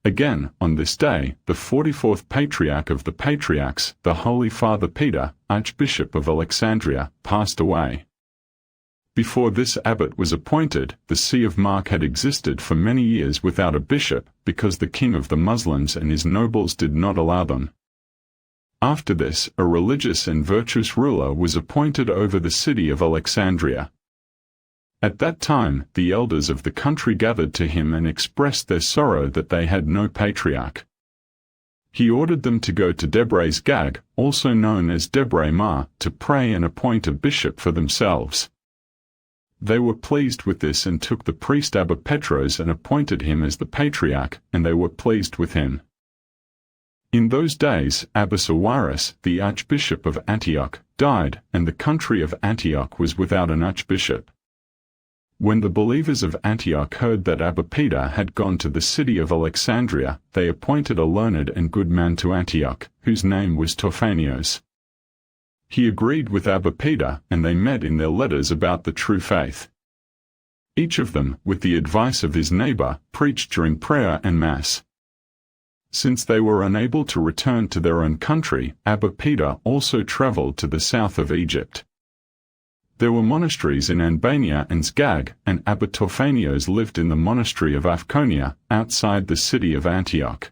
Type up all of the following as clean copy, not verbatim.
Again, on this day, the 44th Patriarch of the Patriarchs, the Holy Father Peter, Archbishop of Alexandria, passed away. Before this abbot was appointed, the See of Mark had existed for many years without a bishop, because the king of the Muslims and his nobles did not allow them. After this, a religious and virtuous ruler was appointed over the city of Alexandria. At that time, the elders of the country gathered to him and expressed their sorrow that they had no patriarch. He ordered them to go to Debre's Gag, also known as Debre Ma, to pray and appoint a bishop for themselves. They were pleased with this and took the priest Abba Petros and appointed him as the patriarch, and they were pleased with him. In those days, Abba Sawiris, the archbishop of Antioch, died, and the country of Antioch was without an archbishop. When the believers of Antioch heard that Abba Peter had gone to the city of Alexandria, they appointed a learned and good man to Antioch, whose name was Torphanios. He agreed with Abba Peter, and they met in their letters about the true faith. Each of them, with the advice of his neighbor, preached during prayer and Mass. Since they were unable to return to their own country, Abba Peter also traveled to the south of Egypt. There were monasteries in Albania and Zgag, and Abba Torphanios lived in the monastery of Afconia, outside the city of Antioch.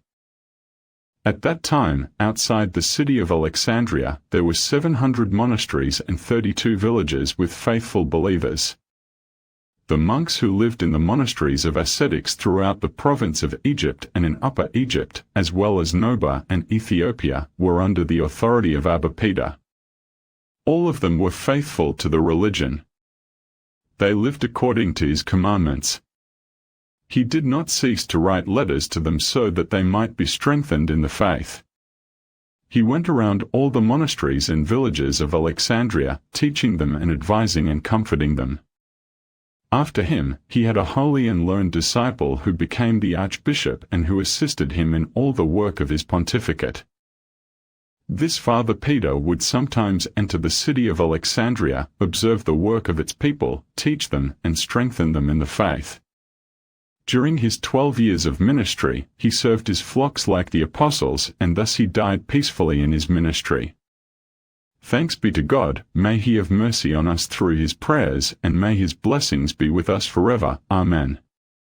At that time, outside the city of Alexandria, there were 700 monasteries and 32 villages with faithful believers. The monks who lived in the monasteries of ascetics throughout the province of Egypt and in Upper Egypt, as well as Noba and Ethiopia, were under the authority of Abba Peter. All of them were faithful to the religion. They lived according to his commandments. He did not cease to write letters to them so that they might be strengthened in the faith. He went around all the monasteries and villages of Alexandria, teaching them and advising and comforting them. After him, he had a holy and learned disciple who became the archbishop and who assisted him in all the work of his pontificate. This Father Peter would sometimes enter the city of Alexandria, observe the work of its people, teach them, and strengthen them in the faith. During his 12 years of ministry, he served his flocks like the apostles, and thus he died peacefully in his ministry. Thanks be to God, may he have mercy on us through his prayers, and may his blessings be with us forever. Amen.